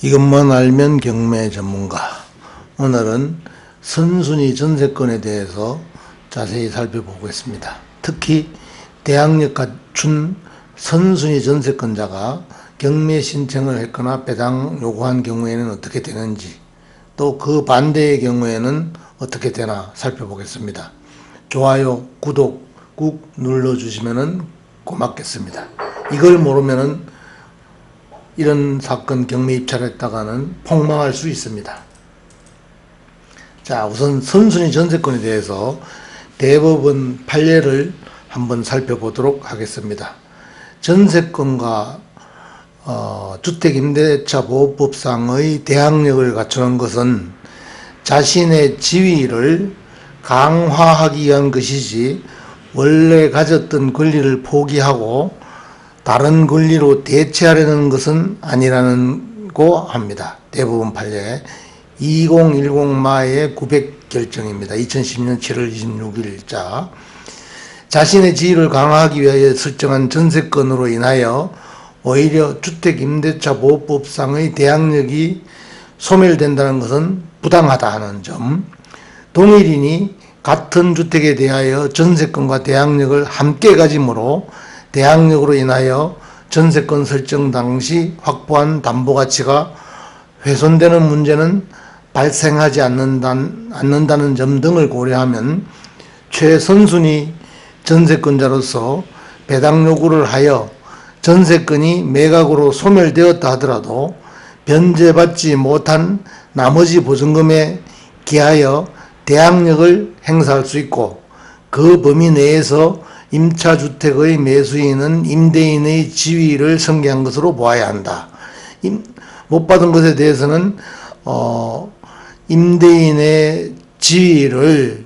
이것만 알면 경매 전문가. 오늘은 선순위 전세건에 대해서 자세히 살펴보겠습니다. 특히 대항력 갖춘 선순위 전세건자가 경매 신청을 했거나 배당 요구한 경우에는 어떻게 되는지, 또 그 반대의 경우에는 어떻게 되나 살펴보겠습니다. 좋아요, 구독 꾹 눌러주시면 고맙겠습니다. 이걸 모르면은 이런 사건 경매 입찰했다가는 폭망할 수 있습니다. 자, 우선 선순위 전세건에 대해서 대법원 판례를 한번 살펴보도록 하겠습니다. 전세건과 주택임대차보호법상의 대항력을 갖추는 것은 자신의 지위를 강화하기 위한 것이지 원래 가졌던 권리를 포기하고 다른 권리로 대체하려는 것은 아니라고 합니다. 대법원 판례 2010마의 900 결정입니다. 2010년 7월 26일자. 자신의 지위를 강화하기 위하여 설정한 전세건으로 인하여 오히려 주택임대차보호법상의 대항력이 소멸된다는 것은 부당하다 하는 점, 동일인이 같은 주택에 대하여 전세건과 대항력을 함께 가지므로 대항력으로 인하여 전세건 설정 당시 확보한 담보가치가 훼손되는 문제는 발생하지 않는다는 점 등을 고려하면 최선순위 전세건자로서 배당 요구를 하여 전세건이 매각으로 소멸되었다 하더라도 변제받지 못한 나머지 보증금에 기하여 대항력을 행사할 수 있고, 그 범위 내에서 임차주택의 매수인은 임대인의 지위를 성기한 것으로 보아야 한다. 못 받은 것에 대해서는 임대인의 지위를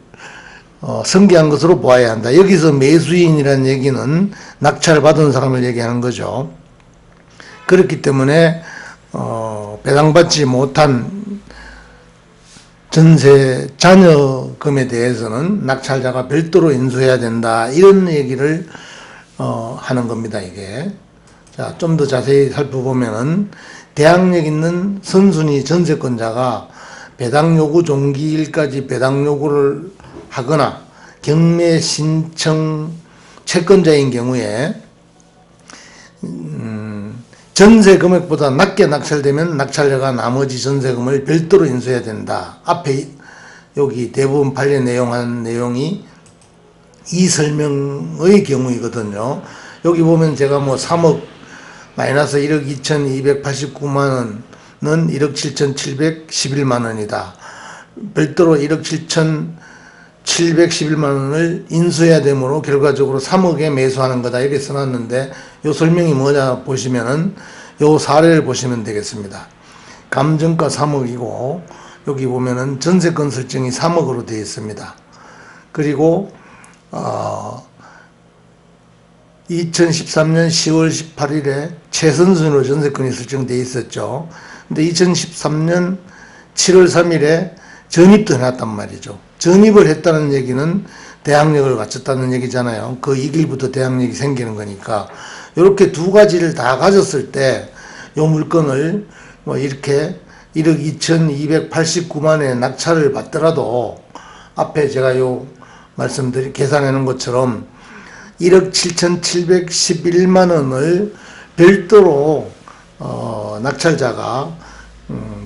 성기한 것으로 보아야 한다. 여기서 매수인이라는 얘기는 낙찰받은 사람을 얘기하는 거죠. 그렇기 때문에 배당받지 못한 전세 잔여금에 대해서는 낙찰자가 별도로 인수해야 된다, 이런 얘기를 하는 겁니다. 이게 자, 좀 더 자세히 살펴보면은 대항력 있는 선순위 전세건자가 배당 요구 종기일까지 배당 요구를 하거나 경매 신청 채권자인 경우에 전세 금액보다 낮게 낙찰되면 낙찰자가 나머지 전세금을 별도로 인수해야 된다. 앞에 여기 대법원 판례 내용한 내용이 이 설명의 경우이거든요. 여기 보면 제가 뭐 3억 마이너스 1억 2,289만 원은 1억 7,711만 원이다. 별도로 1억 7,711만 원을 인수해야 되므로 결과적으로 3억에 매수하는 거다, 이렇게 써놨는데, 요 설명이 뭐냐 보시면은 요 사례를 보시면 되겠습니다. 감정가 3억이고 여기 보면은 전세건 설정이 3억으로 되어 있습니다. 그리고 2013년 10월 18일에 최선순위로 전세건이 설정되어 있었죠. 근데 2013년 7월 3일에 전입도 해놨단 말이죠. 전입을 했다는 얘기는 대항력을 갖췄다는 얘기잖아요. 그 2일부터 대항력이 생기는 거니까, 이렇게 두 가지를 다 가졌을 때 요 물건을 뭐 이렇게 1억 2,289만에 낙찰을 받더라도 앞에 제가 요 계산하는 것처럼 1억 7,711만 원을 별도로 낙찰자가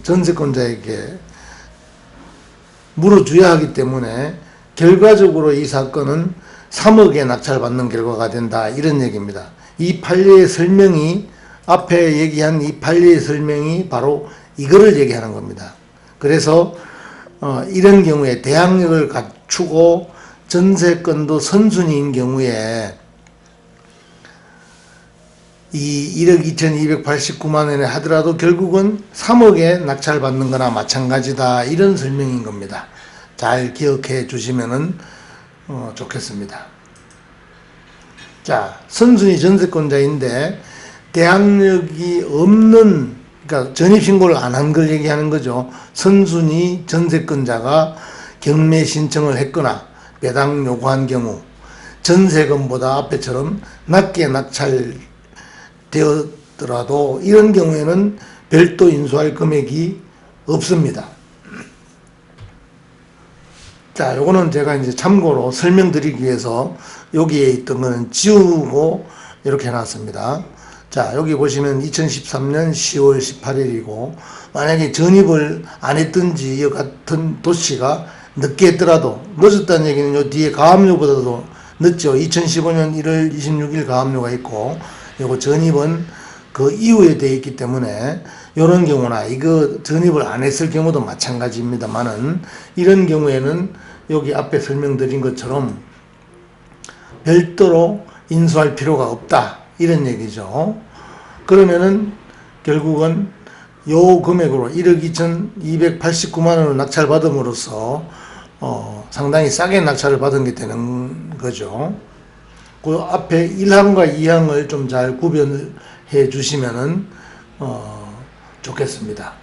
전세권자에게 물어줘야 하기 때문에 결과적으로 이 사건은 3억에 낙찰받는 결과가 된다, 이런 얘기입니다. 이 판례의 설명이, 앞에 얘기한 이 판례의 설명이 바로 이거를 얘기하는 겁니다. 그래서 이런 경우에 대항력을 갖추고 전세건도 선순위인 경우에 이 1억 2,289만 원에 하더라도 결국은 3억에 낙찰받는 거나 마찬가지다, 이런 설명인 겁니다. 잘 기억해 주시면 좋겠습니다. 자, 선순위 전세권자인데 대항력이 없는, 그러니까 전입신고를 안 한 걸 얘기하는 거죠. 선순위 전세권자가 경매 신청을 했거나 배당 요구한 경우 전세금보다 앞에처럼 낮게 낙찰되어 하더라도 이런 경우에는 별도 인수할 금액이 없습니다. 자, 요거는 제가 이제 참고로 설명드리기 위해서 여기에 있던 거는 지우고 이렇게 해놨습니다. 자, 여기 보시면 2013년 10월 18일이고, 만약에 전입을 안 했든지 이 같은 도시가 늦게 했더라도, 늦었다는 얘기는 요 뒤에 가압류보다도 늦죠. 2015년 1월 26일 가압류가 있고, 요거 전입은 그 이후에 되어 있기 때문에, 이런 경우나 이거 전입을 안 했을 경우도 마찬가지입니다만은, 이런 경우에는 여기 앞에 설명드린 것처럼 별도로 인수할 필요가 없다, 이런 얘기죠. 그러면은 결국은 요 금액으로 1억 2,289만 원을 낙찰받음으로써 상당히 싸게 낙찰을 받은 게 되는 거죠. 그 앞에 1항과 2항을 좀 잘 구별해 주시면은 좋겠습니다.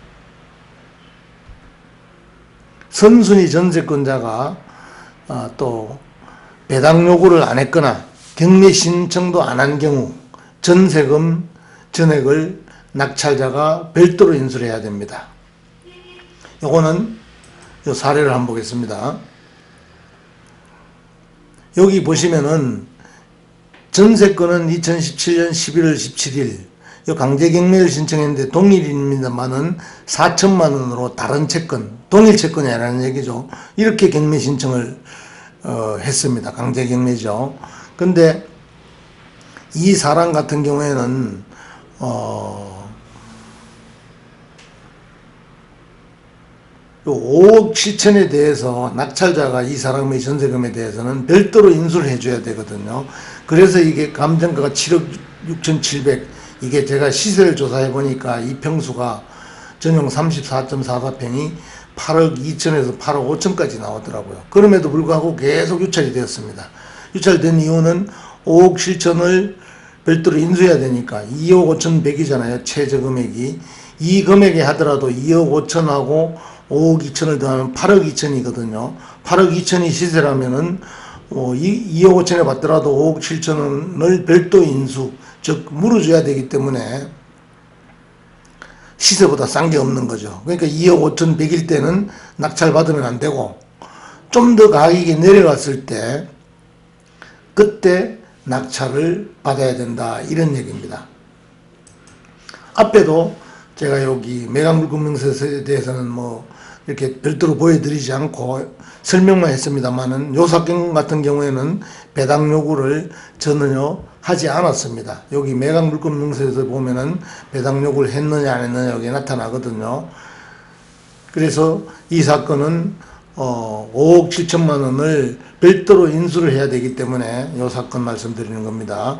선순위 전세권자가 또 배당 요구를 안 했거나 경매 신청도 안 한 경우 전세금 전액을 낙찰자가 별도로 인수를 해야 됩니다. 요거는 요 사례를 한번 보겠습니다. 여기 보시면은 전세권은 2017년 11월 17일 요 강제경매를 신청했는데 동일입니다만은 4천만 원으로 다른 채권, 동일 채권이 아니라는 얘기죠. 이렇게 경매 신청을 했습니다. 강제경매죠. 근데 이 사람 같은 경우에는 5억 7천에 대해서 낙찰자가 이 사람의 전세금에 대해서는 별도로 인수를 해줘야 되거든요. 그래서 이게 감정가가 7억 6,700, 이게 제가 시세를 조사해 보니까 이 평수가 전용 34.44평이 8억 2천에서 8억 5천까지 나오더라고요. 그럼에도 불구하고 계속 유찰이 되었습니다. 유찰된 이유는 5억 7천을 별도로 인수해야 되니까 2억 5천 100이잖아요. 최저 금액이. 이 금액에 하더라도 2억 5천하고 5억 2천을 더하면 8억 2천이거든요. 8억 2천이 시세라면은 2억 5천에 받더라도 5억 7천을 별도 인수, 즉 물어줘야 되기 때문에 시세보다 싼 게 없는 거죠. 그러니까 2억 5천 100일 때는 낙찰 받으면 안 되고 좀 더 가격이 내려갔을 때 그때 낙찰을 받아야 된다, 이런 얘기입니다. 앞에도 제가 여기 매각물금명세서에 대해서는 뭐 이렇게 별도로 보여드리지 않고 설명만 했습니다만은 요 사건 같은 경우에는 배당 요구를 전혀 하지 않았습니다. 여기 매각물금명세에서 보면은 배당 요구를 했느냐 안 했느냐 여기 나타나거든요. 그래서 이 사건은 5억 7천만 원을 별도로 인수를 해야 되기 때문에 이 사건 말씀드리는 겁니다.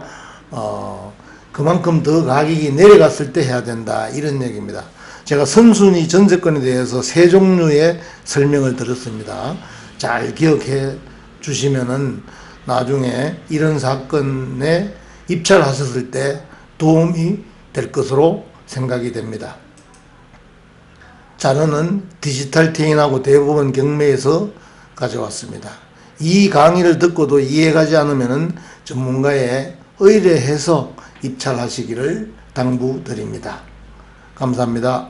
그만큼 더 가격이 내려갔을 때 해야 된다, 이런 얘기입니다. 제가 선순위 전세권에 대해서 세 종류의 설명을 드렸습니다. 잘 기억해 주시면은 나중에 이런 사건에 입찰하셨을 때 도움이 될 것으로 생각이 됩니다. 자료는 디지털 태인하고 대법원 경매에서 가져왔습니다. 이 강의를 듣고도 이해가지 않으면 전문가에 의뢰해서 입찰하시기를 당부드립니다. 감사합니다.